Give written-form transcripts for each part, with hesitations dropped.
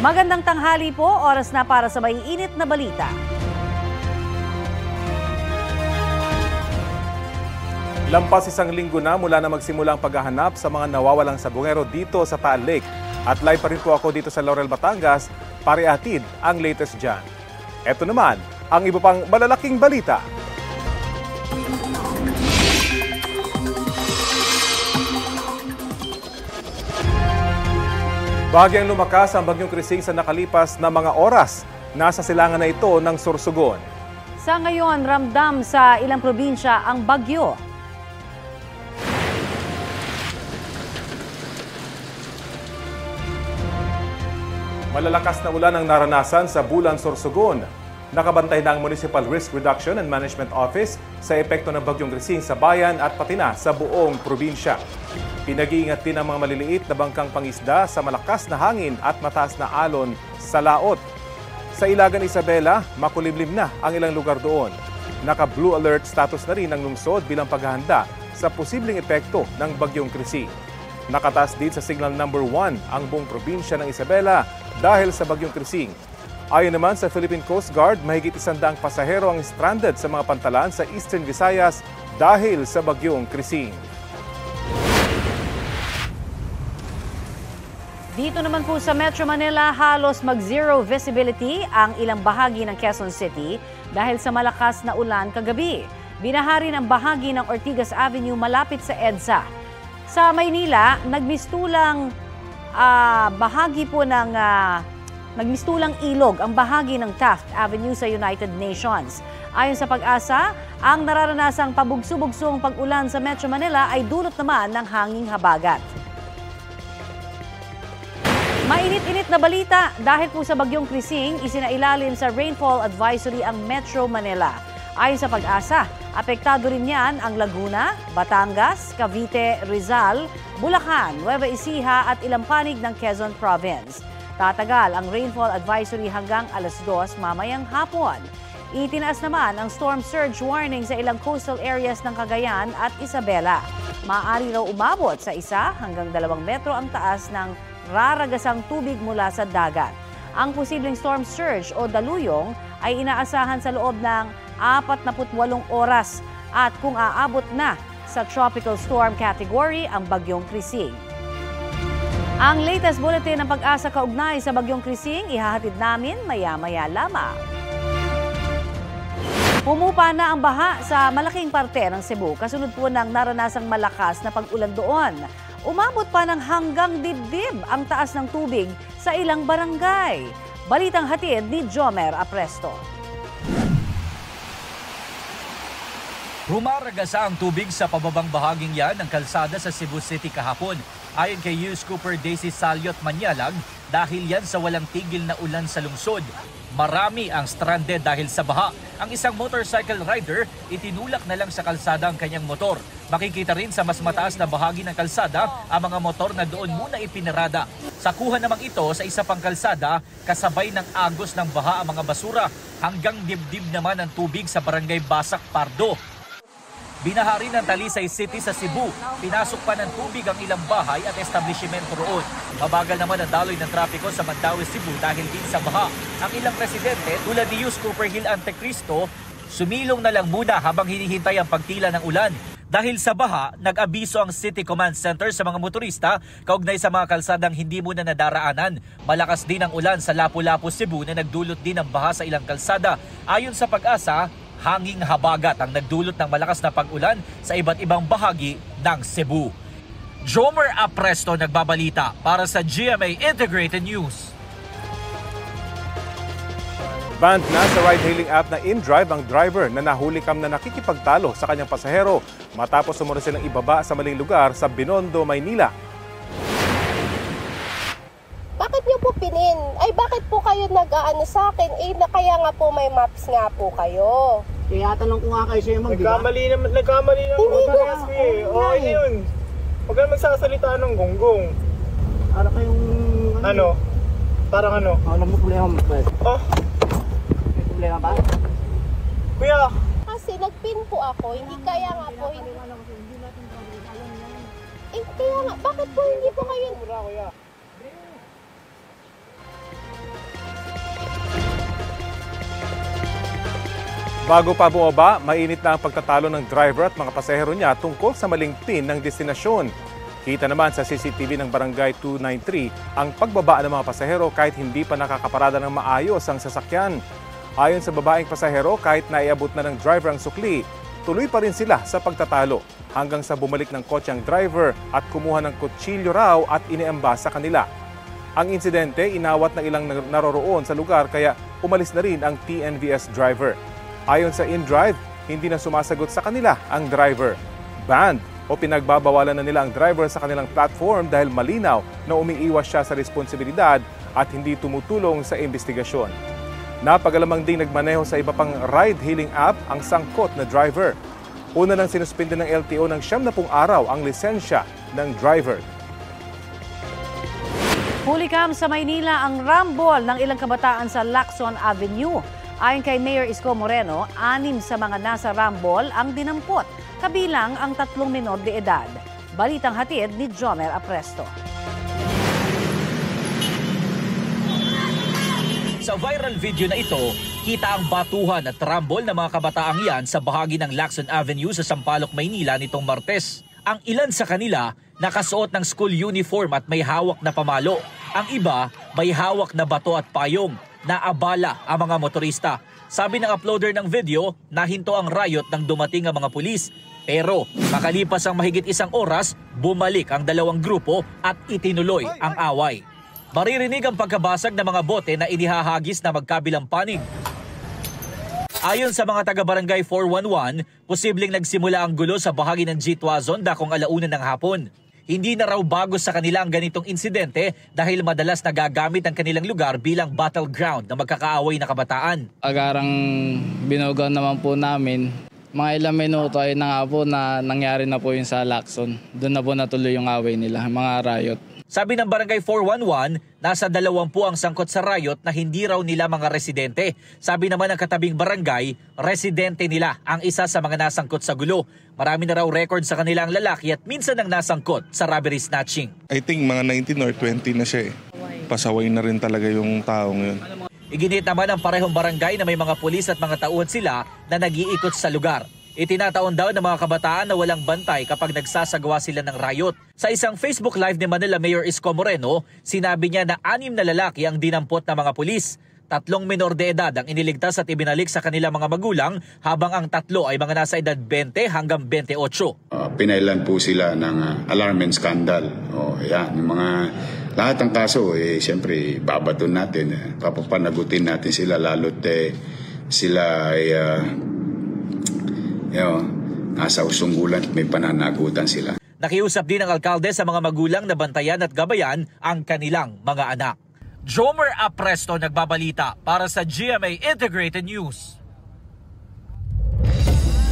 Magandang tanghali po, oras na para sa maiinit na balita. Lampas isang linggo na mula na magsimula ang paghahanap sa mga nawawalang sabungero dito sa Taal Lake. At live pa rin po ako dito sa Laurel, Batangas para ihatid ang latest dyan. Ito naman ang iba pang malalaking balita. Bahagyang lumakas ang Bagyong Krising sa nakalipas na mga oras. Nasa silangan na ito ng Sorsogon. Sa ngayon, ramdam sa ilang probinsya ang bagyo. Malalakas na ulan ang naranasan sa Bulan, Sorsogon. Nakabantay na ang Municipal Risk Reduction and Management Office sa epekto ng Bagyong Krising sa bayan at pati na sa buong probinsya. Pinag-iingat din ang mga maliliit na bangkang pangisda sa malakas na hangin at mataas na alon sa laot. Sa Ilagan, Isabela, makulimlim na ang ilang lugar doon. Naka-blue alert status na rin ang lungsod bilang paghahanda sa posibleng epekto ng Bagyong Krising. Nakataas din sa signal number 1 ang buong probinsya ng Isabela dahil sa Bagyong Krising. Ayon naman sa Philippine Coast Guard, mahigit 100 pasahero ang stranded sa mga pantalan sa Eastern Visayas dahil sa Bagyong Krising. Dito naman po sa Metro Manila, halos mag-zero visibility ang ilang bahagi ng Quezon City dahil sa malakas na ulan kagabi. Binaha rin ang bahagi ng Ortigas Avenue malapit sa EDSA. Sa Maynila, nagmistulang ilog ang bahagi ng Taft Avenue sa United Nations. Ayon sa Pag-asa, ang nararanasang pabugso-bugsong pag-ulan sa Metro Manila ay dulot naman ng hanging habagat. Mainit-init na balita dahil po sa Bagyong Krising, isinailalim sa rainfall advisory ang Metro Manila. Ayon sa Pag-asa, apektado rin yan ang Laguna, Batangas, Cavite, Rizal, Bulacan, Nueva Ecija at ilang panig ng Quezon Province. Tatagal ang rainfall advisory hanggang alas 2 mamayang hapon. Itinaas naman ang storm surge warning sa ilang coastal areas ng Cagayan at Isabela. Maaari raw umabot sa 1 hanggang 2 metro ang taas ng raragasang tubig mula sa dagat. Ang posibleng storm surge o daluyong ay inaasahan sa loob ng 48 oras at kung aabot na sa tropical storm category ang Bagyong Krising. Ang latest bulletin ng Pag-asa kaugnay sa Bagyong Krising ihahatid namin maya-maya lamang. Humupa na ang baha sa malaking parte ng Cebu kasunod po ng naranasang malakas na pag-ulan doon. Umabot pa ng hanggang dibdib ang taas ng tubig sa ilang barangay. Balitang hatid ni Jomer Apresto. Rumaragasa ang tubig sa pababang bahaging yan ng kalsada sa Cebu City kahapon. Ayon kay News Cooper Daisy Salyot Manyalag, dahil yan sa walang tigil na ulan sa lungsod. Marami ang stranded dahil sa baha. Ang isang motorcycle rider, itinulak na lang sa kalsada ang kanyang motor. Makikita rin sa mas mataas na bahagi ng kalsada ang mga motor na doon muna ipinarada. Sakuhan namang ito sa isa pang kalsada, kasabay ng agos ng baha ang mga basura. Hanggang dibdib naman ang tubig sa barangay Basak Pardo. Binaha rin ng Talisay City sa Cebu. Pinasok pa ng tubig ang ilang bahay at establishmento roon. Mabagal naman ang daloy ng trapiko sa Mandaue, Cebu dahil din sa baha. Ang ilang residente tulad ni Yus Cooper Hill Antecristo, sumilong na lang muna habang hinihintay ang pagtila ng ulan. Dahil sa baha, nag-abiso ang City Command Center sa mga motorista kaugnay sa mga kalsadang hindi muna nadaraanan. Malakas din ang ulan sa Lapu-Lapu, Cebu na nagdulot din ng baha sa ilang kalsada. Ayon sa Pag-asa, hanging habagat ang nagdulot ng malakas na pag-ulan sa iba't ibang bahagi ng Cebu. Jomer Apresto nagbabalita para sa GMA Integrated News. Banned na sa ride-hailing app na InDrive ang driver na nahulikam na nakikipagtalo sa kanyang pasahero matapos sumunod silang ibaba sa maling lugar sa Binondo, Maynila. Bakit niyo po pinin? Ay bakit po kayo nag-aano sa akin? Kaya nga po may maps nga po kayo. Kaya tanong ko nga kayo sa'yo, ma'am, di ba? Nagkamali naman kasi. Okay na yun. Huwag kang magsasalita ng gonggong. Para kayong... Ano? Parang ano? Alam mo problema mo, pwede. Oh, May problema ba? kuya. Kasi nag-pin po ako, hindi kaya nga po. Kaya nga, bakit po hindi po kayo... Bago pa bumaba, mainit na ang pagtatalo ng driver at mga pasahero niya tungkol sa maling PIN ng destinasyon. Kita naman sa CCTV ng Barangay 293 ang pagbaba ng mga pasahero kahit hindi pa nakakaparada ng maayos ang sasakyan. Ayon sa babaeng pasahero, kahit naiabot na ng driver ang sukli, tuloy pa rin sila sa pagtatalo hanggang sa bumalik ng kotse ang driver at kumuha ng kutsilyo raw at iniamba sa kanila. Ang insidente, inawat ng ilang naroroon sa lugar kaya umalis na rin ang TNVS driver. Ayon sa InDrive, hindi na sumasagot sa kanila ang driver. Banned o pinagbabawalan na nila ang driver sa kanilang platform dahil malinaw na umiiwas siya sa responsibilidad at hindi tumutulong sa investigasyon. Napagalamang ding nagmaneho sa iba pang ride-hailing app ang sangkot na driver. Una nang sinuspinde ng LTO ng 70 araw ang lisensya ng driver. Hulikam sa Maynila ang rambol ng ilang kabataan sa Lacson Avenue. Ayon kay Mayor Isko Moreno, 6 sa mga nasa rambol ang dinampot, kabilang ang 3 menor de edad. Balitang hatid ni Jomer Apresto. Sa viral video na ito, kita ang batuhan at rambol ng mga kabataang yan sa bahagi ng Lacson Avenue sa Sampaloc, Maynila nitong Martes. Ang ilan sa kanila nakasuot ng school uniform at may hawak na pamalo. Ang iba may hawak na bato at payong. Naabala ang mga motorista. Sabi ng uploader ng video, nahinto ang riot nang dumating ang mga pulis. Pero makalipas ang mahigit 1 oras, bumalik ang dalawang grupo at itinuloy ang away. Maririnig ang pagkabasag ng mga bote na inihahagis na magkabilang panig. Ayon sa mga taga-barangay 411, posibleng nagsimula ang gulo sa bahagi ng Jitwazon dakong 1:00 ng hapon. Hindi na raw bago sa kanila ang ganitong insidente dahil madalas nagagamit ang kanilang lugar bilang battleground ng magkakaaway na kabataan. Agarang binugaw naman po namin. Mga ilang minuto ay na nga po na nangyari na po yung sa Lacson. Doon na po natuloy yung away nila, mga riot. Sabi ng Barangay 411, nasa 20 ang sangkot sa riot na hindi raw nila mga residente. Sabi naman ng katabing barangay, residente nila ang isa sa mga nasangkot sa gulo. Marami na raw record sa kanila ang lalaki at minsan ang nasangkot sa robbery snatching. I think mga 19 or 20 na siya eh. Pasaway na rin talaga yung taong yun. Iginit naman ang parehong barangay na may mga pulis at mga tauhan sila na nag-iikot sa lugar. Itinataon daw ng mga kabataan na walang bantay kapag nagsasagawa sila ng riot. Sa isang Facebook Live ni Manila Mayor Isko Moreno, sinabi niya na 6 na lalaki ang dinampot ng mga pulis. 3 menor de edad ang iniligtas at ibinalik sa kanilang mga magulang habang ang 3 ay mga nasa edad 20 hanggang 28. Pinailan po sila ng alarm and scandal. Yan, yung mga lahat ng kaso, siyempre babaton natin, papapanagutin natin sila lalo't sila ay nasa usunggulan at may pananagutan sila. Nakiusap din ang alkalde sa mga magulang na bantayan at gabayan ang kanilang mga anak. Jomer Apresto nagbabalita para sa GMA Integrated News.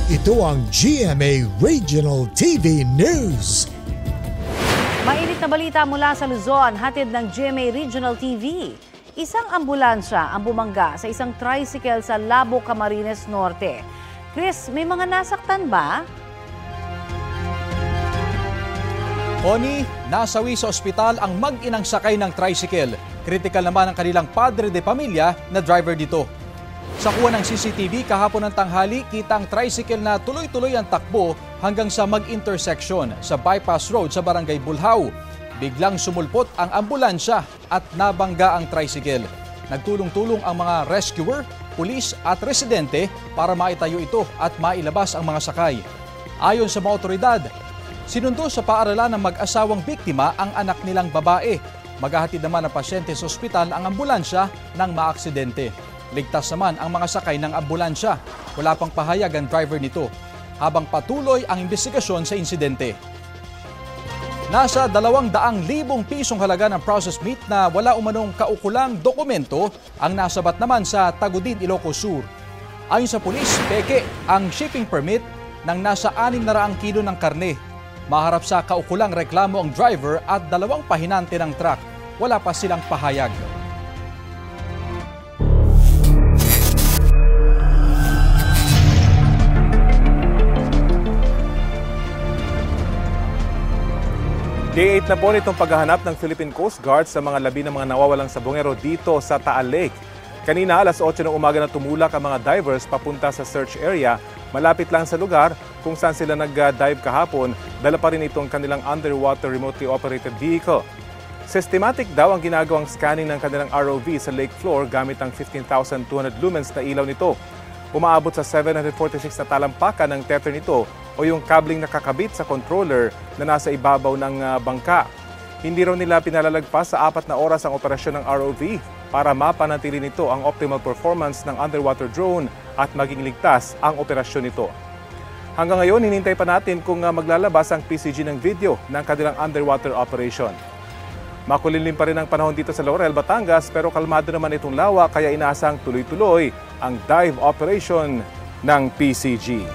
Ito ang GMA Regional TV News. Mainit na balita mula sa Luzon, hatid ng GMA Regional TV. Isang ambulansya ang bumangga sa isang tricycle sa Labo, Camarines Norte. Chris, may mga nasaktan ba? Connie, nasawi sa ospital ang mag-inang sakay ng tricycle. Critical naman ang kanilang padre de pamilya na driver dito. Sa kuha ng CCTV kahapon ng tanghali, kita ang tricycle na tuloy-tuloy ang takbo hanggang sa mag-intersection sa bypass road sa Barangay Bulhaw. Biglang sumulpot ang ambulansya at nabangga ang tricycle. Nagtulong-tulong ang mga rescuer, pulis at residente para maitayo ito at mailabas ang mga sakay. Ayon sa mga otoridad, sinundo sa paaralan ng mag-asawang biktima ang anak nilang babae. Maghahatid naman ang pasyente sa ospital ang ambulansya nang maaksidente. Ligtas naman ang mga sakay ng ambulansya. Wala pang pahayag ang driver nito habang patuloy ang investigasyon sa insidente. Nasa 200,000 pisong halaga ng processed meat na wala umanong kaukulang dokumento ang nasabat naman sa Tagudin, Ilocos Sur. Ayon sa pulis, peke ang shipping permit ng nasa 600 kilo ng karne. Maharap sa kaukulang reklamo ang driver at 2 pahinante ng truck. Wala pa silang pahayag. Day 8 na po nitong paghahanap ng Philippine Coast Guard sa mga labi ng mga nawawalang sabongero dito sa Taal Lake. Kanina alas 8 ng umaga na tumulak ang mga divers papunta sa search area. Malapit lang sa lugar kung saan sila nag-dive kahapon, dala pa rin itong kanilang underwater remotely operated vehicle. Systematic daw ang ginagawang scanning ng kanilang ROV sa lake floor gamit ang 15,200 lumens na ilaw nito. Umaabot sa 746 na talampakan ng tether nito o yung kabling nakakabit sa controller na nasa ibabaw ng bangka. Hindi raw nila pinalalagpas sa 4 na oras ang operasyon ng ROV para mapanatili nito ang optimal performance ng underwater drone at maging ligtas ang operasyon nito. Hanggang ngayon, hinintay pa natin kung maglalabas ang PCG ng video ng kanilang underwater operation. Makulimlim pa rin ang panahon dito sa Laurel, Batangas pero kalmado naman itong lawa kaya inaasang tuloy-tuloy ang dive operation ng PCG.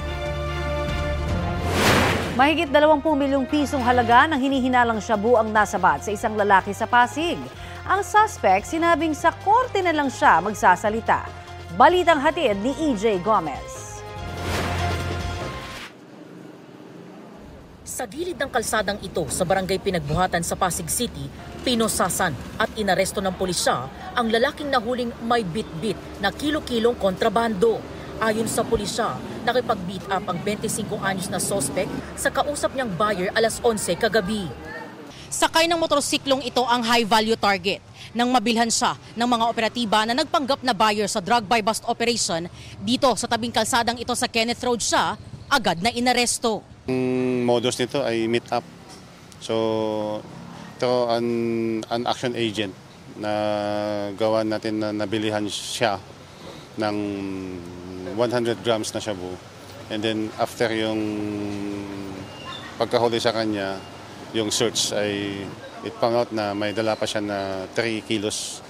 Mahigit 20 milyong pisong halaga ng hinihinalang shabu ang nasabat sa isang lalaki sa Pasig. Ang suspect sinabing sa korte na lang siya magsasalita. Balitang hatid ni EJ Gomez. Sa gilid ng kalsadang ito sa barangay Pinagbuhatan sa Pasig City, pinosasan at inaresto ng pulisya ang lalaking nahuling may bit-bit na kilo-kilong kontrabando. Ayon sa pulisya, nakipag-beat up ang 25 anyos na suspect sa kausap niyang buyer alas 11 kagabi. Sakay ng motorsiklong ito ang high-value target nang mabilhan siya ng mga operatiba na nagpanggap na buyer sa drug buy bust operation dito sa tabing kalsadang ito sa Kenneth Road siya, agad na inaresto. Ang modus nito ay meet up. So, ito an action agent na gawa natin na nabilihan siya ng 100 grams na shabu. And then after yung pagkahuli sa kanya, yung search ay it found out na may dala pa siya na 3 kilos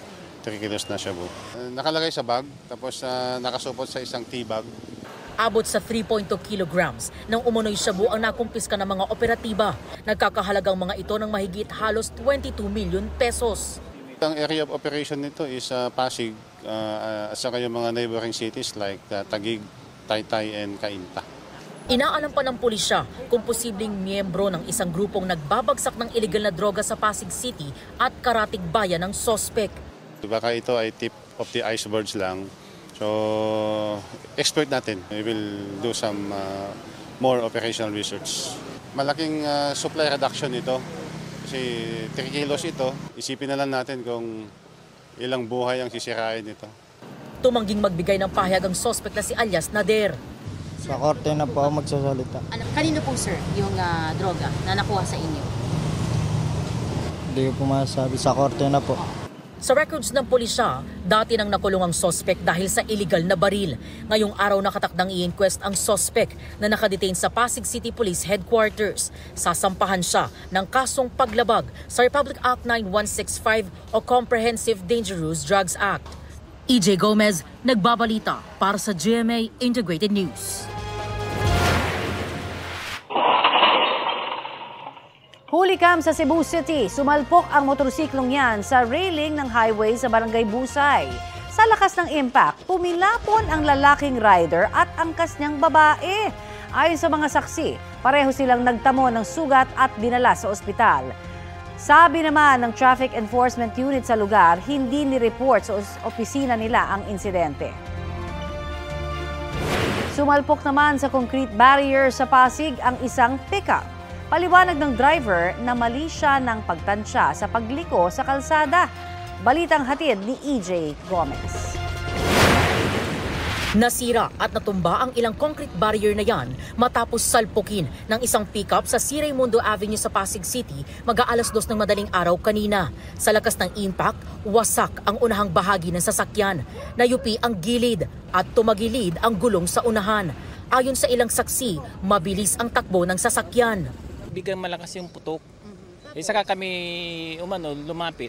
na shabu. Nakalagay sa bag, tapos nakasupot sa isang tea bag. Abot sa 3.2 kilograms ng umunoy shabu ang nakumpiska ng mga operatiba. Nagkakahalagang mga ito ng mahigit halos 22 million pesos. Ang area of operation nito is Pasig at saka yung mga neighboring cities like Taguig, Taytay and Cainta. Inaalam pa ng pulisya kung posibleng miyembro ng isang grupong nagbabagsak ng illegal na droga sa Pasig City at Karatig Bayan ng sospek. Baka ito ay tip of the icebergs lang. So, expert natin. We will do some more operational research. Malaking supply reduction ito. Kasi 3 kilos ito. Isipin na lang natin kung ilang buhay ang sisirain nito. Tumangging magbigay ng pahayag ang suspect na si alias Nader. Sa korte na po ako magsasalita. Kanino po sir yung droga na nakuha sa inyo? Hindi ko po masasabi. Sa korte na po. Sa records ng pulisya, dati nang nakulong ang suspect dahil sa illegal na baril. Ngayong araw nakatakdang i-inquest ang suspect na nakadetain sa Pasig City Police Headquarters. Sasampahan siya ng kasong paglabag sa Republic Act 9165 o Comprehensive Dangerous Drugs Act. EJ Gomez, nagbabalita para sa GMA Integrated News. Hulikam sa Cebu City, sumalpok ang motorsiklong yan sa railing ng highway sa Barangay Busay. Sa lakas ng impact, pumilapon ang lalaking rider at angkas niyang babae. Ayon sa mga saksi, pareho silang nagtamo ng sugat at dinala sa ospital. Sabi naman ng Traffic Enforcement Unit sa lugar, hindi ni-report sa opisina nila ang insidente. Sumalpok naman sa concrete barrier sa Pasig ang isang pickup. Paliwanag ng driver na mali siya ng pagtansya sa pagliko sa kalsada. Balitang hatid ni EJ Gomez. Nasira at natumba ang ilang concrete barrier na yan matapos salpukin ng isang pickup sa C. Raimundo Avenue sa Pasig City mag-aalas 2 ng madaling araw kanina. Sa lakas ng impact, wasak ang unahang bahagi ng sasakyan. Nayupi ang gilid at tumagilid ang gulong sa unahan. Ayon sa ilang saksi, mabilis ang takbo ng sasakyan. Biglang malakas yung putok. Saka kami lumapit.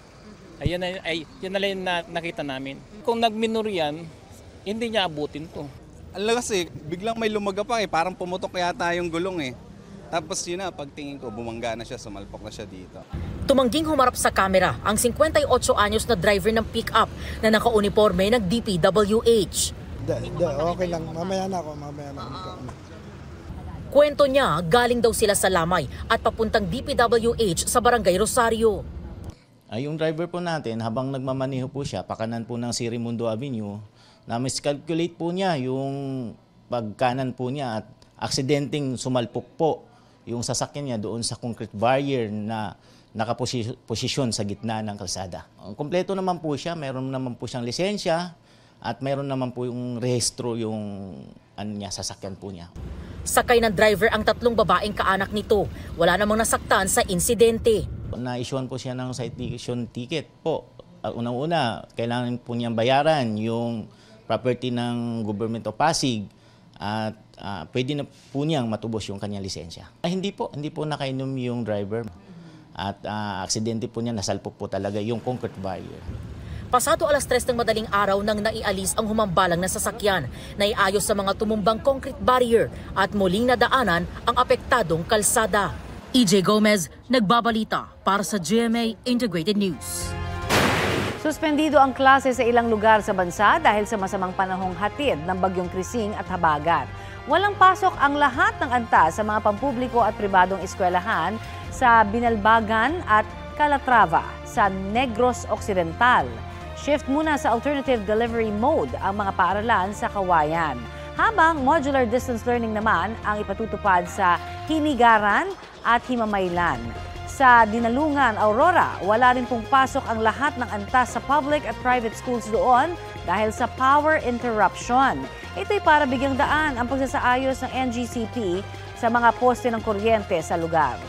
Ayun na lang nakita namin. Kung nagminor yan, hindi niya abutin to. Ang lakas biglang may lumagapang parang pumutok yata yung gulong Tapos yun na, pagtingin ko, bumangga na siya, sumalpok na siya dito. Tumangging humarap sa kamera ang 58 anyos na driver ng pick-up na naka-uniforme ng DPWH. Okay lang, mamaya na ako. Kwento niya, galing daw sila sa Lamay at papuntang DPWH sa Barangay Rosario. Yung driver po natin, habang nagmamaneho po siya, pakanan po ng Sirimundo Avenue, na miscalculate po niya yung pagkanan po niya at aksidenteng sumalpok po yung sasakyan niya doon sa concrete barrier na nakaposisyon sa gitna ng kalsada. Kompleto naman po siya, mayroon naman po siyang lisensya at mayroon naman po yung rehistro yung sasakyan po niya. Sakay ng driver ang 3 babaeng kaanak nito. Wala namang nasaktan sa insidente. Na-issuean po siya ng citation ticket po. Unang-una, kailangan po niyang bayaran yung property ng Government of Pasig at pwede na po niyang matubos yung kanyang lisensya. Hindi po nakainom yung driver at aksidente po niya, nasalpok po talaga yung concrete barrier. Pasado 3:00 ng madaling araw nang naialis ang humambalang na sasakyan, naiayos sa mga tumumbang concrete barrier at muling nadaanan ang apektadong kalsada. EJ Gomez, nagbabalita para sa GMA Integrated News. Suspendido ang klase sa ilang lugar sa bansa dahil sa masamang panahong hatid ng bagyong Krising at Habagat. Walang pasok ang lahat ng antas sa mga pampubliko at pribadong eskwelahan sa Binalbagan at Calatrava sa Negros Occidental. Shift muna sa alternative delivery mode ang mga paaralan sa Kawayan. Habang modular distance learning naman ang ipatutupad sa Hinigaran at Himamaylan. Sa Dinalungan, Aurora, wala rin pong pasok ang lahat ng antas sa public at private schools doon dahil sa power interruption. Ito'y para bigyang daan ang pagsasaayos ng NGCP sa mga poste ng kuryente sa lugar.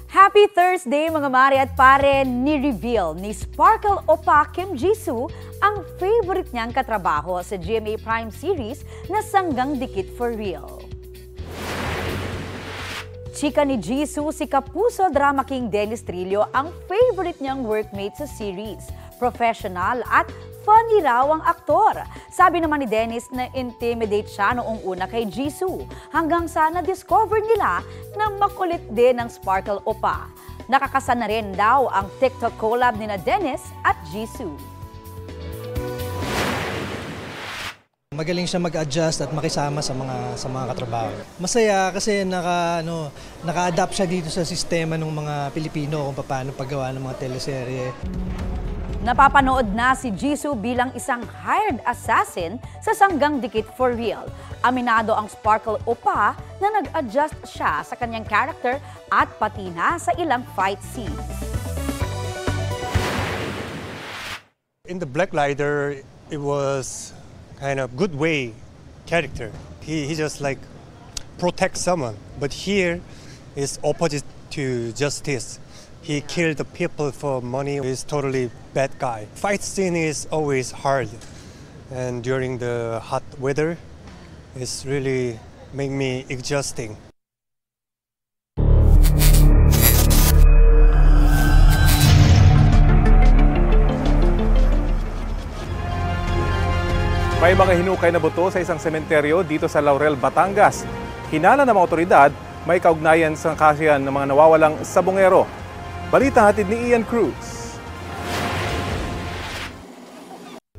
Happy Thursday mga mare at pare, ni-reveal ni Sparkle Opa Kim Jisoo ang favorite niyang katrabaho sa GMA Prime series na Sanggang Dikit for Real. Chika ni Jisoo, si Kapuso Drama King Dennis Trillo ang favorite niyang workmate sa series. Professional at funny raw ang aktor. Sabi naman ni Dennis na intimidate siya noong una kay Jisoo hanggang sa na-discover nila na makulit din ng Sparkle Opa. Nakakasana rin daw ang TikTok collab ni na Dennis at Jisoo. Magaling siya mag-adjust at makisama sa mga katrabaho. Masaya kasi naka-adapt siya dito sa sistema ng mga Pilipino kung paano paggawa ng mga teleserye. Napapanood na si Jisoo bilang isang hired assassin sa Sanggang Dikit for Real. Aminado ang Sparkle Opa na nag-adjust siya sa kanyang character at pati na sa ilang fight scenes. In the Black Rider, it was kind of good way character. He just like protect someone, but here is opposite to justice. He killed the people for money. He's totally bad guy. Fight scene is always hard, and during the hot weather, it's really make me exhausting. May mga hinukay na buto sa isang sementeryo dito sa Laurel, Batangas. Hinala ng mga otoridad, may kaugnayan sa kasiyan ng mga nawawalang sabongero. Balita hatid ni Ian Cruz.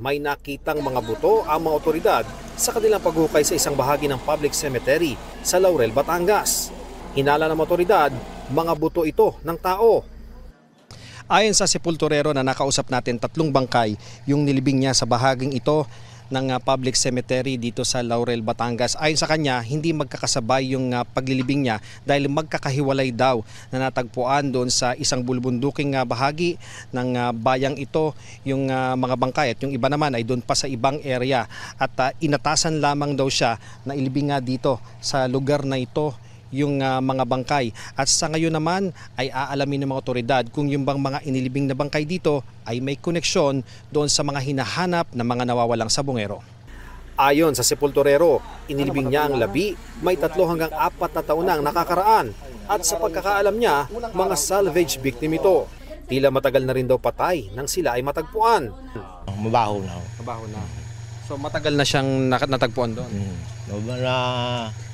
May nakitang mga buto ang mga otoridad sa kanilang paghukay sa isang bahagi ng public cemetery sa Laurel, Batangas. Hinala ng otoridad, mga buto ito ng tao. Ayon sa sepulturero na nakausap natin, 3 bangkay yung nilibing niya sa bahaging ito ng public cemetery dito sa Laurel, Batangas. Ayon sa kanya, hindi magkakasabay yung paglilibing niya dahil magkakahiwalay daw na natagpuan doon sa isang bulubunduking bahagi ng bayang ito yung mga bangkay at yung iba naman ay doon pa sa ibang area at inatasan lamang daw siya na ilibing nga dito sa lugar na ito yung mga bangkay. At sa ngayon naman ay aalamin ng mga otoridad kung yung bang mga inilibing na bangkay dito ay may koneksyon doon sa mga hinahanap na mga nawawalang sabongero. Ayon sa sepulturero, inilibing niya ang labi, may 3 hanggang 4 na taon na ang nakakaraan at sa pagkakaalam niya, mga salvage victim ito. Tila matagal na rin daw patay nang sila ay matagpuan. Mabaho na. Mabaho na. So matagal na siyang natagpuan doon?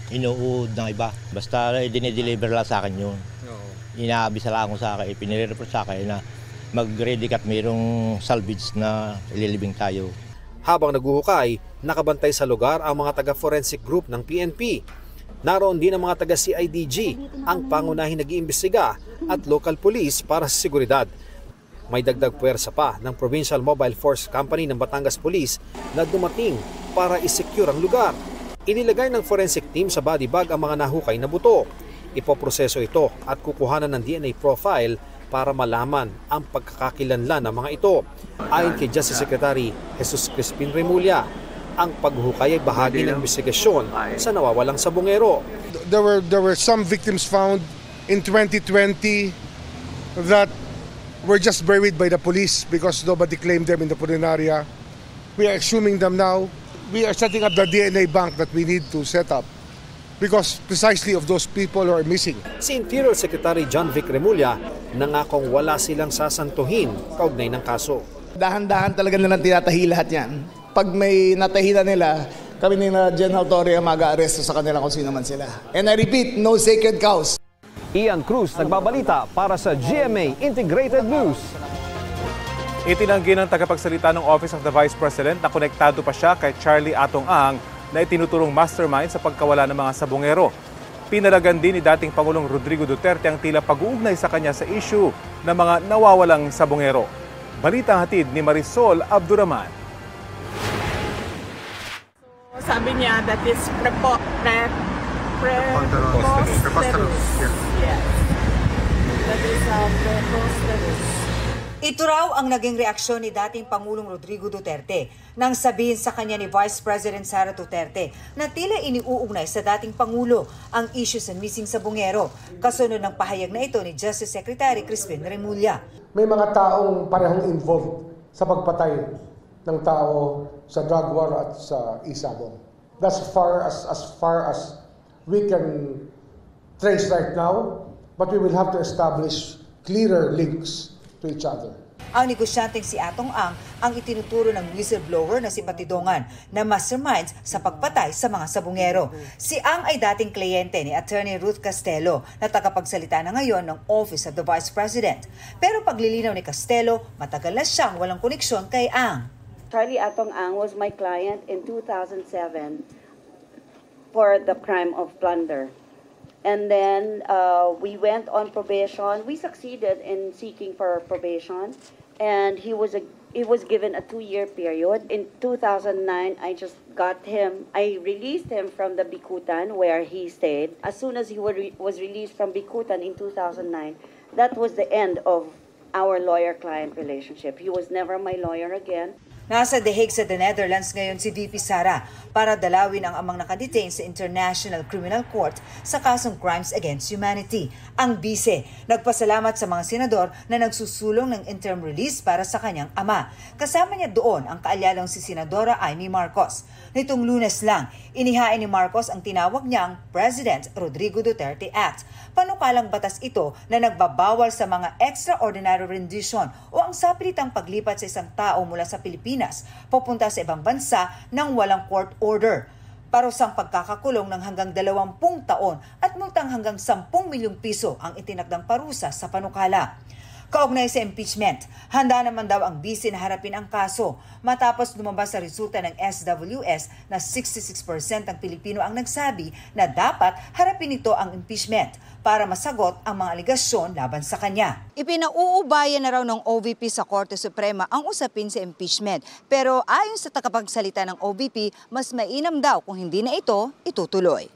Inuud ng iba. Basta dinideliver lang sa akin yun. Inaabisa lang ako sa akin, pinire-report sa akin na mag-ready at mayroong salvage na ililibing tayo. Habang naguhukay, nakabantay sa lugar ang mga taga-forensic group ng PNP. Naroon din ang mga taga-CIDG, ang pangunahing nag-iimbestiga at local police para sa seguridad. May dagdag puwersa pa ng Provincial Mobile Force Company ng Batangas Police na dumating para isecure ang lugar. Inilagay ng forensic team sa body bag ang mga nahukay na buto. Ipoproseso ito at kukuhanan ng DNA profile para malaman ang pagkakakilanlan ng mga ito. Ayon kay Justice Secretary Jesus Crispin Remulla, ang paghukay ay bahagi ng investigasyon sa nawawalang sabongero. There were some victims found in 2020 that were just buried by the police because nobody claimed them in the Punan area. We are exhuming them now. We are setting up the DNA bank that we need to set up because precisely of those people who are missing. Si Interior Secretary John Vic Remulla nangakong wala silang sasantuhin kaugnay ng kaso. Dahan-dahan talaga nilang tinatahi lahat yan. Pag may natahi na nila, kami nila General Torre mag-aaresto sa kanila kung sino man sila. And I repeat, no sacred cows. Ian Cruz nagbabalita para sa GMA Integrated News. Itinanggi ng tagapagsalita ng Office of the Vice President na konektado pa siya kay Charlie Atong-Ang na itinuturong mastermind sa pagkawala ng mga sabongero. Pinalagan din ni dating Pangulong Rodrigo Duterte ang tila pag-uugnay sa kanya sa issue ng mga nawawalang sabongero. Balita hatid ni Marisol Abduraman. Sabi niya that is preposterous. Yes. That is preposterous. Ito raw ang naging reaksyon ni dating Pangulong Rodrigo Duterte nang sabihin sa kanya ni Vice President Sara Duterte na tila iniuugnay sa dating Pangulo ang issue sa missing sabongero. Kasunod ng pahayag na ito ni Justice Secretary Crispin Remulla. May mga taong parehong involved sa pagpatay ng tao sa drug war at sa isabong. That's as far as we can trace right now, but we will have to establish clearer links to each other. Ang negosyanteng si Atong-Ang ang itinuturo ng whistleblower na si Batidongan na masterminds sa pagpatay sa mga sabongero. Si Ang ay dating kliyente ni Attorney Ruth Castelo na tagapagsalita na ngayon ng Office of the Vice President. Pero paglilinaw ni Castelo, matagal na siyang walang koneksyon kay Ang. Charlie Atong-Ang was my client in 2007 for the crime of plunder. And then we went on probation. We succeeded in seeking for probation, and he was given a 2-year period. In 2009, I just got him. I released him from the Bikutan where he stayed. As soon as he was released from Bikutan in 2009, that was the end of our lawyer-client relationship. He was never my lawyer again. Nasa The Hague sa The Netherlands ngayon si VP Sara para dalawin ang amang nakadetain sa International Criminal Court sa kasong Crimes Against Humanity. Ang bise, nagpasalamat sa mga senador na nagsusulong ng interim release para sa kanyang ama. Kasama niya doon ang kaalyalang si Senadora Amy Marcos. Nitong Lunes lang, inihain ni Marcos ang tinawag niyang President Rodrigo Duterte Act. Panukalang batas ito na nagbabawal sa mga extraordinary rendition o ang sapilitang paglipat sa isang tao mula sa Pilipinas papunta sa ibang bansa nang walang court order. Parusang pagkakakulong ng hanggang 20 taon at multang hanggang 10 milyong piso ang itinakdang parusa sa panukala. Kaugnay sa impeachment, handa naman daw ang bise na harapin ang kaso matapos lumabas sa resulta ng SWS na 66% ng Pilipino ang nagsabi na dapat harapin ito ang impeachment para masagot ang mga aligasyon laban sa kanya. Ipinauubayan na raw ng OVP sa Korte Suprema ang usapin sa impeachment. Pero ayon sa tagapagsalita ng OVP, mas mainam daw kung hindi na ito itutuloy.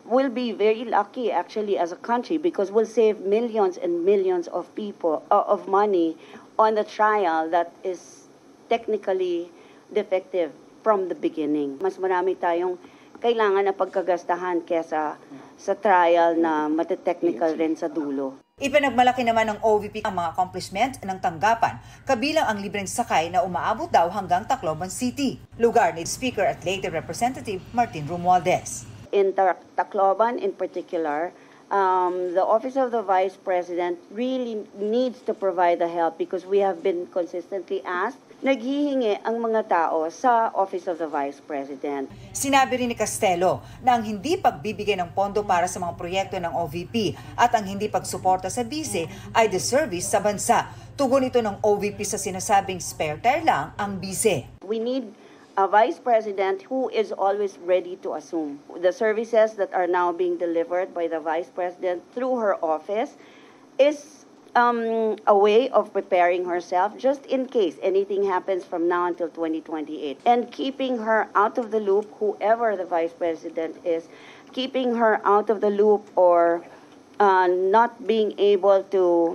We'll be very lucky actually as a country because we'll save millions and millions of people of money on the trial that is technically defective from the beginning. Mas marami tayong kailangan na pagkagastahan kesa sa trial na mate-technical rin sa dulo. Ipinagmalaki naman ng OVP ang mga accomplishment ng tanggapan, kabilang ang libreng sakay na umaabot daw hanggang Tacloban City, lugar ni Speaker at later Representative Martin Romualdez. In Tacloban in particular, the Office of the Vice President really needs to provide the help because we have been consistently asked. Naghihingi ang mga tao sa Office of the Vice President. Sinabi rin ni Castelo na ang hindi pagbibigay ng pondo para sa mga proyekto ng OVP at ang hindi pagsuporta sa bise ay disservice sa bansa. Tugon ito ng OVP sa sinasabing spare tire lang ang bise. We need a vice president who is always ready to assume. The services that are now being delivered by the vice president through her office is a way of preparing herself just in case anything happens from now until 2028. And keeping her out of the loop, whoever the vice president is, keeping her out of the loop or not being able to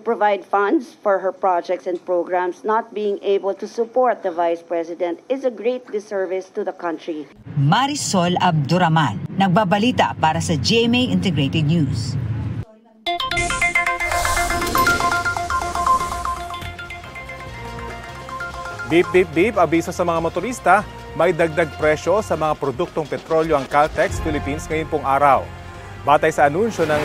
provide funds for her projects and programs, not being able to support the Vice President is a great disservice to the country. Marisol Abduraman, nagbabalita para sa GMA Integrated News. Beep, beep, beep, abiso sa mga motorista, may dagdag presyo sa mga produktong petrolyo ang Caltex Philippines ngayon pong araw. Batay sa anunsyo ng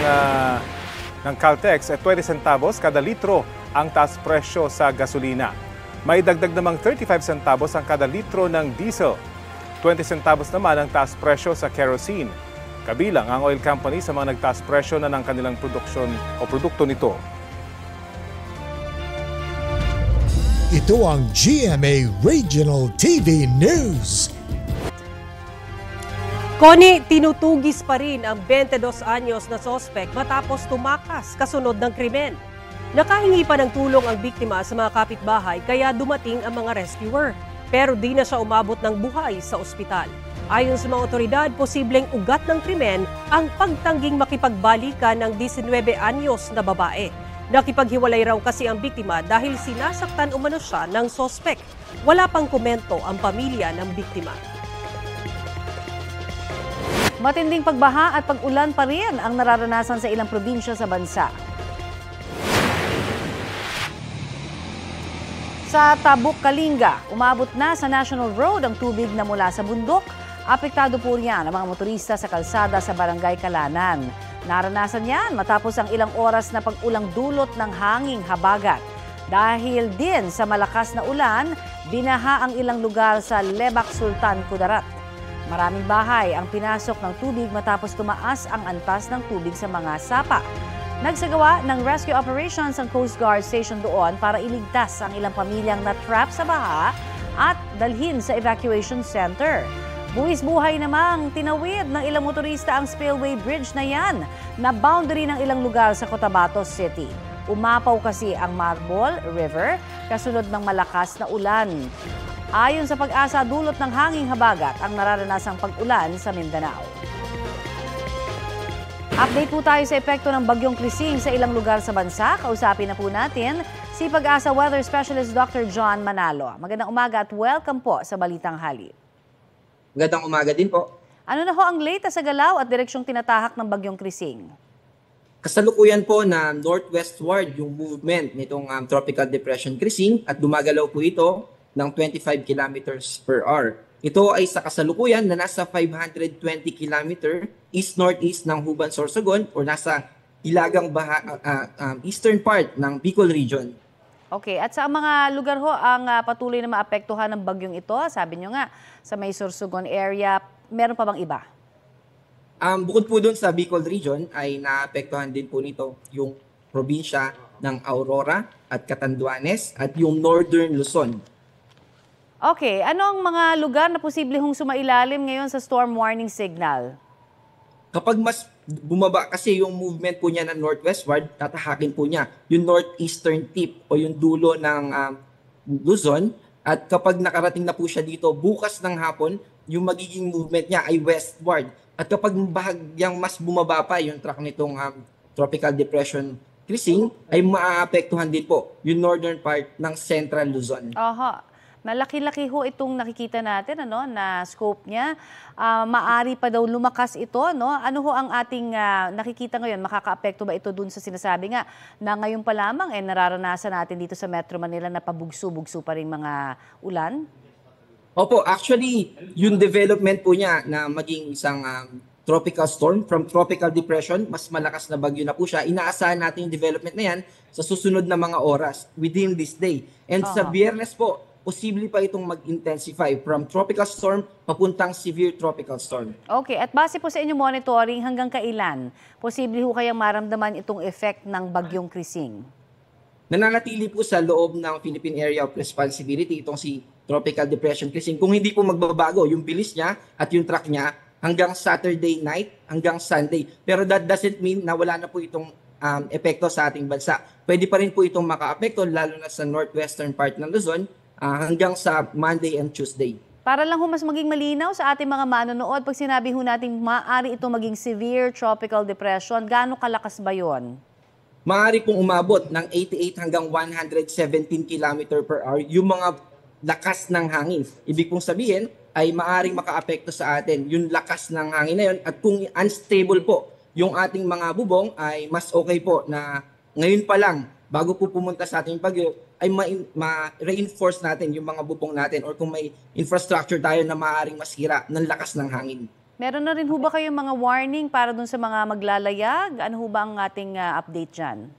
Caltex, 20 centavos kada litro ang taas presyo sa gasolina. May dagdag namang 35 centavos ang kada litro ng diesel. 20 centavos naman ang taas presyo sa kerosene. Kabilang ang oil company sa mga nagtaas presyo na ng kanilang produksyon o produkto nito. Ito ang GMA Regional TV News. Connie, tinutugis pa rin ang 22 anyos na sospek matapos tumakas kasunod ng krimen. Nakahingi pa ng tulong ang biktima sa mga kapitbahay kaya dumating ang mga rescuer. Pero di na siya umabot ng buhay sa ospital. Ayon sa mga otoridad, posibleng ugat ng krimen ang pagtangging makipagbalikan ng 19 anyos na babae. Nakipaghiwalay raw kasi ang biktima dahil sinasaktan umano siya ng sospek. Wala pang komento ang pamilya ng biktima. Matinding pagbaha at pag-ulan pa rin ang nararanasan sa ilang probinsya sa bansa. Sa Tabuk, Kalinga, umabot na sa National Road ang tubig na mula sa bundok. Apektado po riyan ang mga motorista sa kalsada sa Barangay Kalanan. Naranasan yan matapos ang ilang oras na pag-ulang dulot ng hanging habagat. Dahil din sa malakas na ulan, binaha ang ilang lugar sa Lebak, Sultan, Kudarat. Maraming bahay ang pinasok ng tubig matapos tumaas ang antas ng tubig sa mga sapa. Nagsagawa ng rescue operations ang Coast Guard Station doon para iligtas ang ilang pamilyang na-trap sa baha at dalhin sa evacuation center. Buwis-buhay namang tinawid ng ilang motorista ang spillway bridge na yan na boundary ng ilang lugar sa Cotabato City. Umapaw kasi ang Marbol River kasunod ng malakas na ulan. Ayon sa Pag-asa, dulot ng hanging habagat ang nararanasang pag-ulan sa Mindanao. Update po tayo sa epekto ng bagyong Krising sa ilang lugar sa bansa. Kausapin na po natin si Pag-asa Weather Specialist Dr. John Manalo. Magandang umaga at welcome po sa Balitang Hali. Magandang umaga din po. Ano na ho ang latest sa galaw at direksyong tinatahak ng bagyong Krising? Kasalukuyan po na northwestward yung movement nitong Tropical Depression Krising at dumagalaw po ito ng 25 kilometers per hour. Ito ay sa kasalukuyan na nasa 520 kilometer east-northeast ng Huban, Sorsogon o nasa hilagang eastern part ng Bicol region. Okay, at sa mga lugar ho ang patuloy na maapektuhan ng bagyong ito? Sabi nyo nga, sa may Sorsogon area, meron pa bang iba? Bukod po doon sa Bicol region ay naapektuhan din po nito yung probinsya ng Aurora at Catanduanes at yung Northern Luzon. Okay, ano ang mga lugar na posible hong sumailalim ngayon sa storm warning signal? Kapag mas bumaba kasi yung movement po niya ng northwestward, tatahakin po niya yung northeastern tip o yung dulo ng Luzon. At kapag nakarating na po siya dito, bukas ng hapon, yung magiging movement niya ay westward. At kapag bahagyang mas bumaba pa yung track nitong Tropical Depression Krising, ay maaapektuhan din po yung northern part ng Central Luzon. Aha. Malaki-laki ho itong nakikita natin na scope niya. Maari pa daw lumakas ito. Ano ho ang ating nakikita ngayon? Makakaapekto ba ito dun sa sinasabi nga na ngayon pa lamang nararanasan natin dito sa Metro Manila na pabugso-bugso pa rin mga ulan? Opo, actually, yung development po niya na maging isang tropical storm from tropical depression, mas malakas na bagyo na po siya. Inaasahan natin yung development na yan sa susunod na mga oras within this day. And sa Biyernes po, posible pa itong mag-intensify from tropical storm papuntang severe tropical storm. Okay, at base po sa inyong monitoring, hanggang kailan posible ho kayang maramdaman itong effect ng bagyong Krising? nananatili po sa loob ng Philippine Area of Responsibility itong si Tropical Depression Christine. Kung hindi po magbabago yung bilis niya at yung track niya hanggang Saturday night, hanggang Sunday. Pero that doesn't mean na wala na po itong epekto sa ating bansa. Pwede pa rin po itong maka-apekto lalo na sa northwestern part ng Luzon hanggang sa Monday and Tuesday. Para lang mas maging malinaw sa ating mga manonood, pag sinabi natin maaari itong maging severe tropical depression, gaano kalakas ba yon? Maaari pong umabot ng 88 hanggang 117 km per hour yung mga lakas ng hangin. Ibig pong sabihin ay maaring maka-apekto sa atin yung lakas ng hangin na yun. At kung unstable po yung ating mga bubong, ay mas okay po na ngayon pa lang, bago po pumunta sa ating bagyo, ay ma-reinforce natin yung mga bubong natin or kung may infrastructure tayo na maaaring masira ng lakas ng hangin. Meron na rin ho ba kayong mga warning para dun sa mga maglalayag? Ano ho ba ang ating update dyan?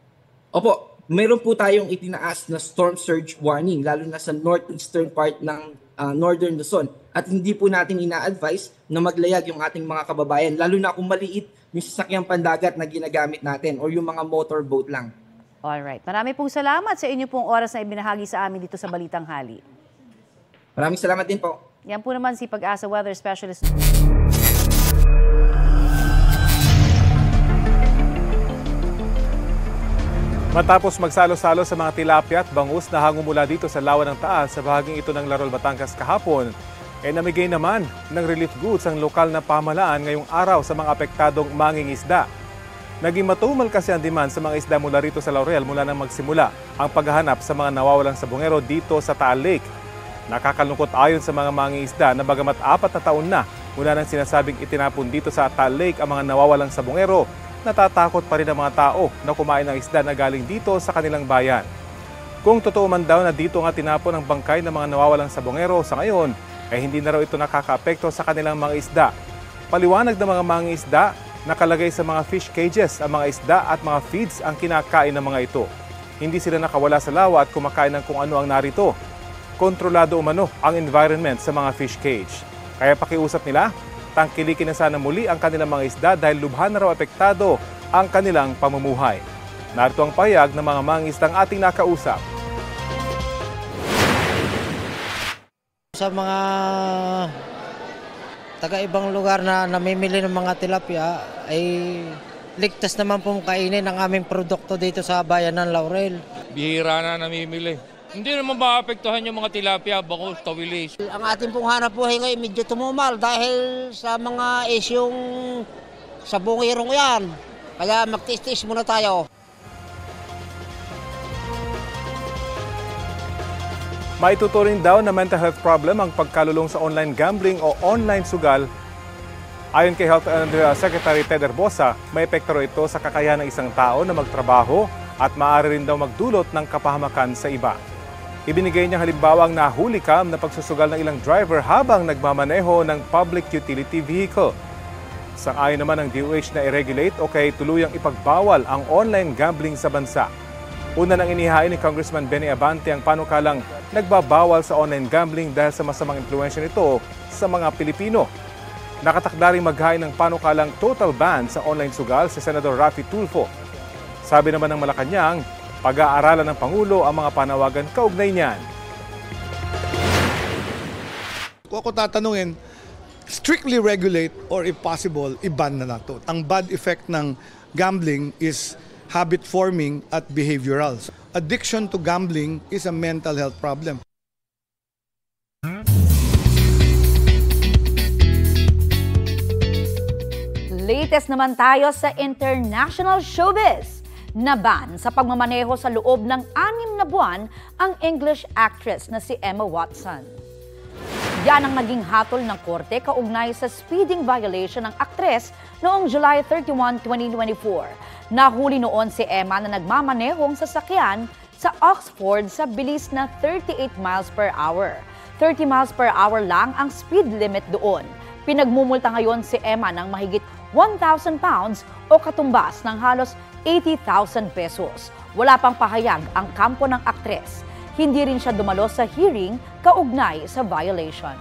Opo, meron po tayong itinaas na storm surge warning, lalo na sa northeastern part ng northern Luzon. At hindi po natin ina-advise na maglayag yung ating mga kababayan, lalo na kung maliit yung sasakyang pandagat na ginagamit natin or yung mga motorboat lang. Alright. Marami pong salamat sa inyo pong oras na ibinahagi sa amin dito sa Balitang Hali. Maraming salamat din po. Yan po naman si Pag-asa Weather Specialist. Matapos magsalo-salo sa mga tilapia at bangus na hango mula dito sa Lawa ng Taal sa bahaging ito ng Laurel, Batangas kahapon, namigay naman ng relief goods ang lokal na pamahalaan ngayong araw sa mga apektadong mangingisda. Naging matumal kasi ang demand sa mga isda mula rito sa Laurel mula nang magsimula ang paghahanap sa mga nawawalang sabongero dito sa Taal Lake. Nakakalungkot ayon sa mga mangingisda na bagamat 4 na taon na mula nang sinasabing itinapon dito sa Taal Lake ang mga nawawalang sabongero, natatakot pa rin ang mga tao na kumain ng isda na galing dito sa kanilang bayan. Kung totoo man daw na dito nga tinapon ang bangkay ng mga nawawalang sabongero sa ngayon, ay hindi na raw ito nakakaapekto sa kanilang mga isda. Paliwanag ng mga mangingisda, nakalagay sa mga fish cages ang mga isda at mga feeds ang kinakain ng mga ito. Hindi sila nakawala sa lawa at kumakain ng kung ano ang narito. Kontrolado umano ang environment sa mga fish cage. Kaya pakiusap nila, tangkilikin na sana muli ang kanilang mga isda dahil lubhan na raw apektado ang kanilang pamumuhay. Narito ang payag ng mga mangingisdang ating nakausap. Sa mga taga-ibang lugar na namimili ng mga tilapia ay ligtas naman pong kainin ang aming produkto dito sa bayan ng Laurel. Bihira na namimili. Hindi naman maapektuhan yung mga tilapia, bangus, tawilis. Ang ating pong hanap buhay ngayon medyo tumumal dahil sa mga isyong sabongirong yan. Kaya magtiis-tiis muna tayo. Maituturing daw na mental health problem ang pagkalulong sa online gambling o online sugal. Ayon kay Health and Secretary Ted Herbosa, may epekto ito sa kakayahan ng isang tao na magtrabaho at maaari rin daw magdulot ng kapahamakan sa iba. Ibinigay niya halimbawa ang nahulikam na pagsusugal ng ilang driver habang nagmamaneho ng public utility vehicle. Sang-ayon naman ng DOH na i-regulate o kay tuluyang ipagbawal ang online gambling sa bansa. Una nang inihain ni Congressman Benny Abante ang panukalang nagbabawal sa online gambling dahil sa masamang impluwensya nito sa mga Pilipino. Nakatakda ring maghain ng panukalang total ban sa online sugal si Senador Raffy Tulfo. Sabi naman ng Malacanang, pag-aaralan ng Pangulo ang mga panawagan kaugnay niyan. Kung ako tatanungin, strictly regulate or if possible, i-ban na nato. Ang bad effect ng gambling is habit forming at behavioral. Addiction to gambling is a mental health problem. Latest naman tayo sa international showbiz. Naban sa pagmamaneho sa loob ng 6 na buwan ang English actress na si Emma Watson. Yan ang naging hatol ng korte kaugnay sa speeding violation ng aktres noong July 31, 2024. Nahuli noon si Emma na nagmamanehong sasakyan sa Oxford sa bilis na 38 miles per hour. 30 miles per hour lang ang speed limit doon. Pinagmumulta ngayon si Emma ng mahigit 1,000 pounds o katumbas ng halos 80,000 pesos. Wala pang pahayag ang kampo ng aktres. Hindi rin siya dumalo sa hearing kaugnay sa violation.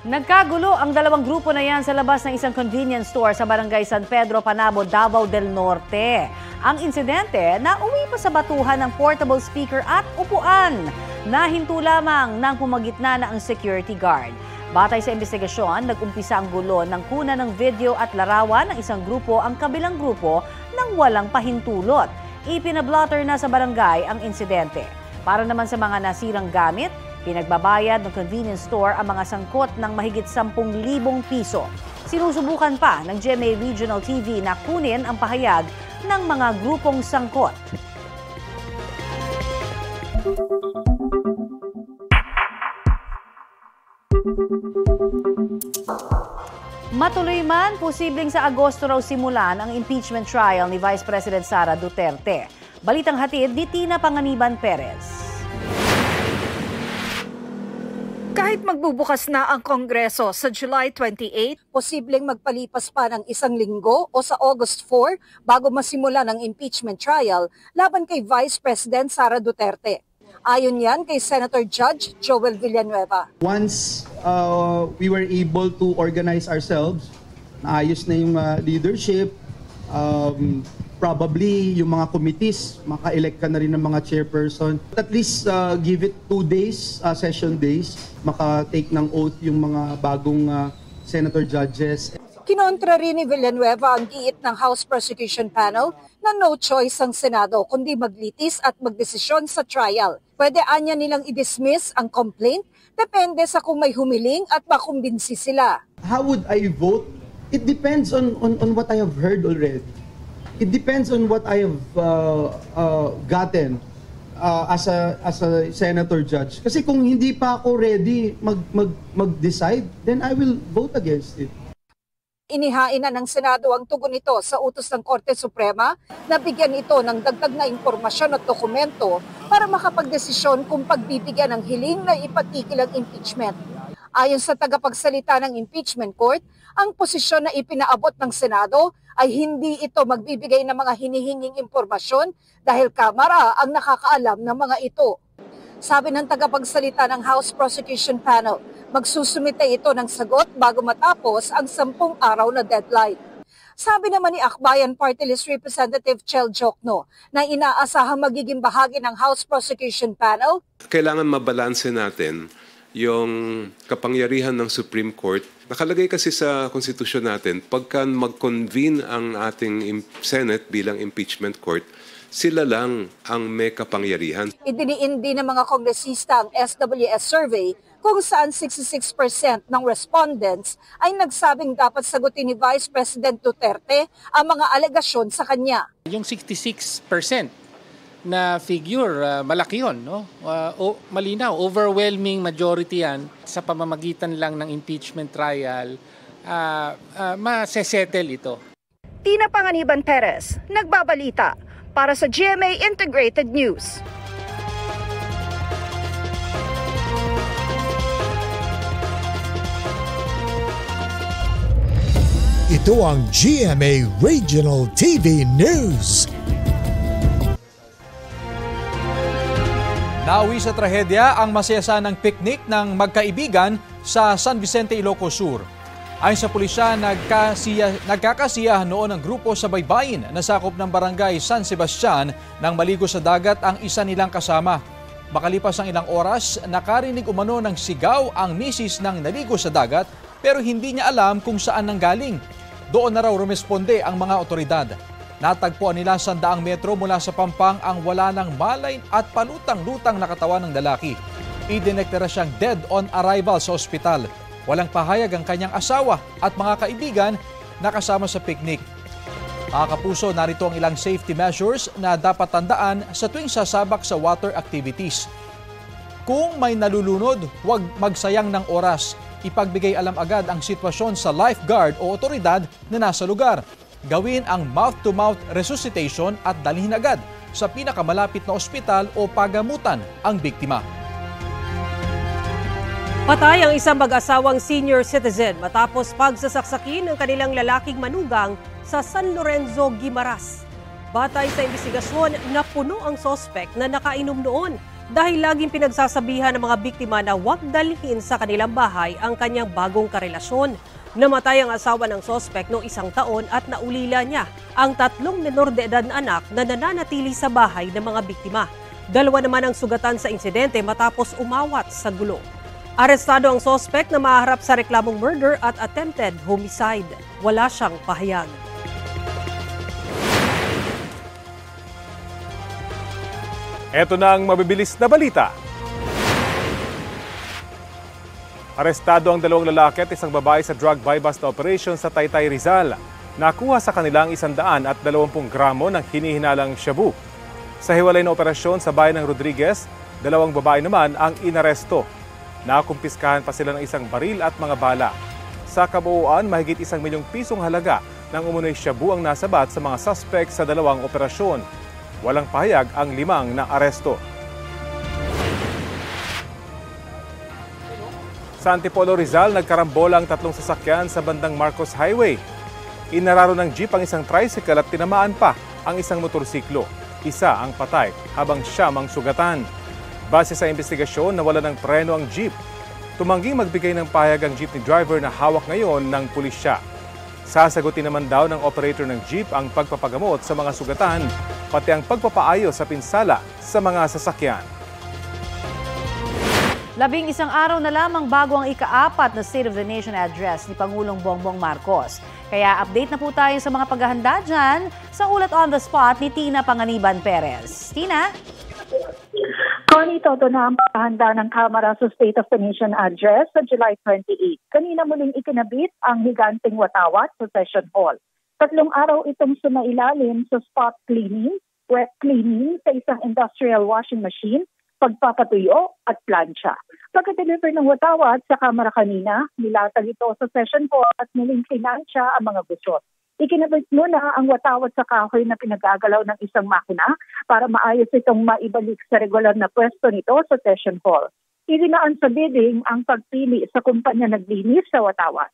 Nagkagulo ang dalawang grupo na yan sa labas ng isang convenience store sa barangay San Pedro, Panabo, Davao del Norte. Ang insidente, nauwi pa sa batuhan ng portable speaker at upuan. Nahinto lamang nang pumagitna na ang security guard. Batay sa investigasyon, nag-umpisa ang gulo ng kuna ng video at larawan ng isang grupo ang kabilang grupo nang walang pahintulot. Ipinablotter na sa barangay ang insidente. Para naman sa mga nasirang gamit, pinagbabayad ng convenience store ang mga sangkot ng mahigit 10,000 piso. Sinusubukan pa ng GMA Regional TV na kunin ang pahayag ng mga grupong sangkot. Matuloy man, posibleng sa Agosto raw simulan ang impeachment trial ni Vice President Sara Duterte. Balitang hatid ni Tina Panganiban Perez. Kahit magbubukas na ang Kongreso sa July 28, posibleng magpalipas pa ng 1 linggo o sa August 4 bago masimula ng impeachment trial laban kay Vice President Sara Duterte. Ayon yan kay Senator Judge Joel Villanueva. Once we were able to organize ourselves, naayos na yung leadership, probably yung mga committees, maka-elect ka na rin ng mga chairperson. At least give it 2 days, session days, maka-take ng oath yung mga bagong senator judges. Kinontra rin ni Villanueva ang giit ng House Prosecution Panel na no choice ang Senado kundi maglitis at magdesisyon sa trial. Pwede anya nilang i-dismiss ang complaint, depende sa kung may humiling at makumbinsi sila. How would I vote? It depends on what I have heard already. It depends on what I have gotten as a senator judge. Kasi kung hindi pa ako ready mag-decide, then I will vote against it. Inihain na ng Senado ang tugon nito sa utos ng Korte Suprema na bigyan ito ng dagdag na impormasyon at dokumento para makapagdesisyon kung pagbibigyan ng hiling na ipatigil ang impeachment. Ayon sa tagapagsalita ng impeachment court, ang posisyon na ipinaabot ng Senado ay hindi ito magbibigay ng mga hinihinging impormasyon dahil Kamara ang nakakaalam ng mga ito. Sabi ng tagapagsalita ng House Prosecution Panel, magsusumite ito ng sagot bago matapos ang 10 araw na deadline. Sabi naman ni Akbayan Party List Representative Chel Jokno na inaasahang magiging bahagi ng House Prosecution Panel. Kailangan mabalanse natin yung kapangyarihan ng Supreme Court. Nakalagay kasi sa konstitusyon natin, pagka mag-convene ang ating Senate bilang impeachment court, sila lang ang may kapangyarihan. Idiniin din ng mga kongresista ang SWS survey kung saan 66% ng respondents ay nagsabing dapat sagutin ni Vice President Duterte ang mga alegasyon sa kanya. Yung 66% na figure, malaki yun, no? Malinaw, overwhelming majority yan sa pamamagitan lang ng impeachment trial, masesettle ito. Tina Panganiban Perez, nagbabalita para sa GMA Integrated News. Ito ang GMA Regional TV News. Nauwi sa trahedya ang masayasanang picnic ng magkaibigan sa San Vicente, Ilocos Sur. Ayon sa pulisya, nagkakasiyahan noon ang grupo sa baybayin na sakop ng barangay San Sebastian nang maligo sa dagat ang isa nilang kasama. Makalipas ang ilang oras, nakarinig umano ng sigaw ang misis ng naligo sa dagat pero hindi niya alam kung saan nanggaling. Doon na raw rumesponde ang mga otoridad. Natagpuan nila 100 metro mula sa Pampang ang wala ng malay at palutang-lutang na katawan ng lalaki. Idineklara siyang dead on arrival sa ospital. Walang pahayag ang kanyang asawa at mga kaibigan na kasama sa picnic. Mga kapuso, narito ang ilang safety measures na dapat tandaan sa tuwing sasabak sa water activities. Kung may nalulunod, huwag magsayang ng oras. Ipagbigay alam agad ang sitwasyon sa lifeguard o otoridad na nasa lugar. Gawin ang mouth-to-mouth resuscitation at dalhin agad sa pinakamalapit na ospital o pagamutan ang biktima. Patay ang isang mag-asawang senior citizen matapos pagsasaksakin ng kanilang lalaking manugang sa San Lorenzo, Guimaras. Batay sa investigasyon, napuno ang sospek na nakainom noon dahil laging pinagsasabihan ng mga biktima na huwag dalhin sa kanilang bahay ang kanyang bagong karelasyon. Namatay ang asawa ng sospek noong 1 taon at naulila niya ang 3 menor de edad na anak na nananatili sa bahay ng mga biktima. 2 naman ang sugatan sa insidente matapos umawat sa gulo. Arestado ang sospek na maharap sa reklamong murder at attempted homicide. Wala siyang pahayag. Ito na ang mabibilis na balita. Arestado ang 2 lalaki at isang babae sa drug buy-bust operation sa Taytay, Rizal. Nakuha sa kanilang 120 gramo ng hinihinalang shabu. Sa hiwalay na operasyon sa bayan ng Rodriguez, 2 babae naman ang inaresto. Nakumpiskahan pa sila ng isang baril at mga bala. Sa kabuuan, mahigit 1 milyong pisong halaga ng umunoy shabu ang nasabat sa mga suspect sa 2 operasyon. Walang pahayag ang 5 na aresto. Sa Antipolo, Rizal, nagkarambola ang 3 sasakyan sa bandang Marcos Highway. Inararo ng jeep ang isang tricycle at tinamaan pa ang isang motorsiklo. Isa ang patay habang 9 ang sugatan. Base sa investigasyon, nawala ng preno ang jeep. Tumangging magbigay ng pahayag ang jeepney driver na hawak ngayon ng pulisya. Sasagutin naman daw ng operator ng jeep ang pagpapagamot sa mga sugatan, pati ang pagpapaayos sa pinsala sa mga sasakyan. 11 araw na lamang bago ang ika-4 na State of the Nation address ni Pangulong Bongbong Marcos. Kaya update na po tayo sa mga paghahanda dyan sa ulat on the spot ni Tina Panganiban Perez. Tina? Connie, todo na ang paghahanda ng Kamara sa State of the Nation address sa July 28. Kanina muling ikinabit ang higanting watawat sa Session Hall. 3 araw itong sumailalim sa spot cleaning, wet cleaning sa isang industrial washing machine, pagpapatuyo at plancha. Pagka-deliver ng watawat sa Kamara kanina, nilatag ito sa Session Hall at muling pinansya ang mga gusot. Ikinabit muna ang watawat sa kahoy na pinagagalaw ng isang makina para maayos itong maibalik sa regular na pwesto nito sa Session Hall. Idinaan sa bidding ang pagpili sa kumpanya naglinis sa watawat.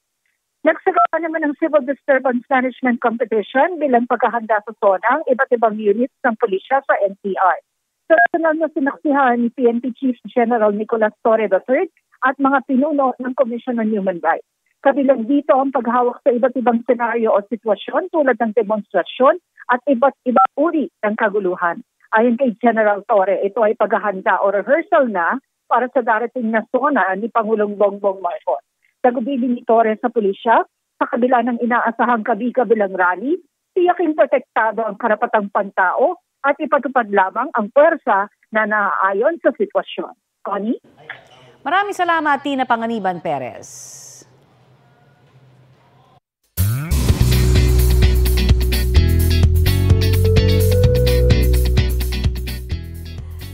Nagsagawa naman ng Civil Disturbance Management Competition bilang pagkahanda sa SONA ang iba't ibang units ng pulisya sa NCR. Personal na sinaksihan ni PNP Chief General Nicolas Torre III at mga pinuno ng Commission on Human Rights. Kabilang dito ang paghawak sa iba't ibang senaryo o sitwasyon tulad ng demonstrasyon at iba't ibang uri ng kaguluhan. Ayon kay General Torre, ito ay paghahanda o rehearsal na para sa darating na SONA ni Pangulong Bongbong Marcos. Tagubilin ni Torre sa pulisya, sa kabila ng inaasahang kabi-kabilang rally, tiyaking protektado ang karapatang pantao at ipatupad lamang ang puwersa na naaayon sa sitwasyon. Connie? Maraming salamat, Tina Panganiban Perez.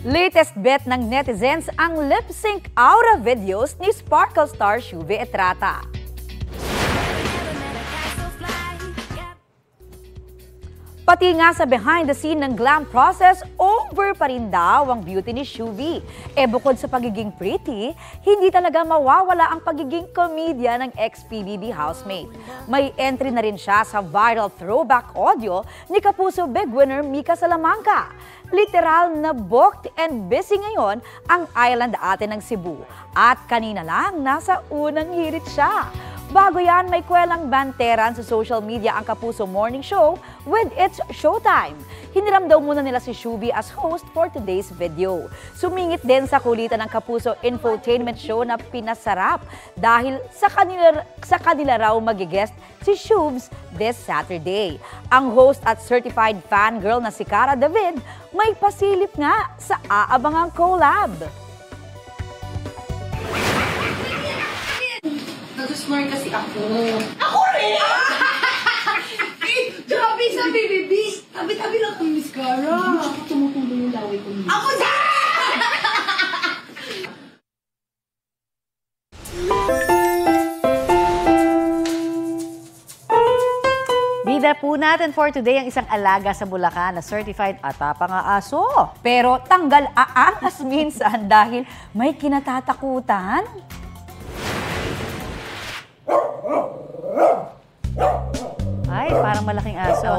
Latest bet ng netizens ang lip-sync aura videos ni Sparkle star Shuve Etrata. Pati nga sa behind the scene ng glam process, over pa rin daw ang beauty ni Shuvi. Bukod sa pagiging pretty, hindi talaga mawawala ang pagiging comedian ng ex-PBB housemate. May entry na rin siya sa viral throwback audio ni Kapuso Big winner Mika Salamanca. Literal na booked and busy ngayon ang island ate ng Cebu. At kanina lang, nasa unang hirit siya. Bago yan, may kwelang banteran sa social media ang Kapuso Morning Show with its Showtime. Hiniram daw muna nila si Shuvi as host for today's video. Sumingit din sa kulitan ng Kapuso Infotainment Show na pinasarap dahil sa kanila raw mag-guest si Shubs this Saturday. Ang host at certified fangirl na si Cara David may pasilip nga sa aabangang collab. Nag-smart kasi ako. Ako rin! Grabe sa BBB! Tabi-tabi lang kang mascara. Hindi ko tumutulong yung laway ko. Ako sa! Bida po natin for today ang isang alaga sa Bulacan na certified atapang aso. Pero tanggal aangas minsan dahil may kinatatakutan. Ay, parang parang malaking aso.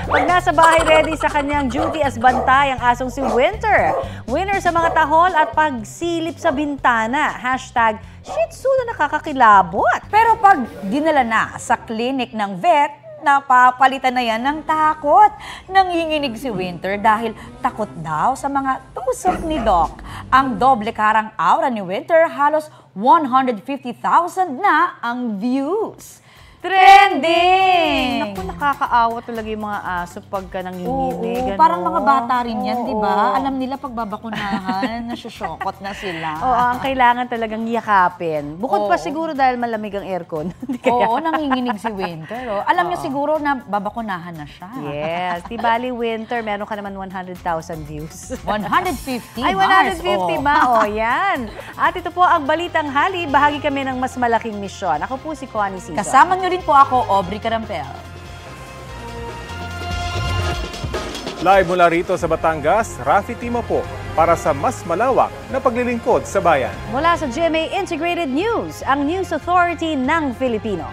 Pag nasa bahay, ready sa kanyang duty as bantay ang asong si Winter. Winner sa mga tahol at pagsilip sa bintana. Hashtag Shih Tzu na nakakakilabot. Pero pag dinala na sa clinic ng vet, napapalitan na yan ng takot. Nanginginig si Winter dahil takot daw sa mga tusok ni Doc. Ang doble karang aura ni Winter, halos 150,000 na ang views. Trending! Naku, nakakaawa talaga yung mga aso pagka nanginginig. Parang mga bata rin yan, di ba? Alam nila pagbabakunahan, nasusyokot na sila. Ang kailangan talagang yakapin. Bukod pa siguro dahil malamig ang aircon. Nanginginig si Winter. Alam niya siguro na babakunahan na siya. Yes. Di bali, Winter, meron ka naman 100,000 views. 150? Ay, 150 ba? Yan. At ito po ang Balitang Hali. Bahagi kami ng mas malaking misyon. Ako po si Connie Cizon. Kasama niyo rin po ako, Aubrey Carampel. Live mula rito sa Batangas, Rafi Timo po para sa mas malawak na paglilingkod sa bayan. Mula sa GMA Integrated News, ang News Authority ng Filipino.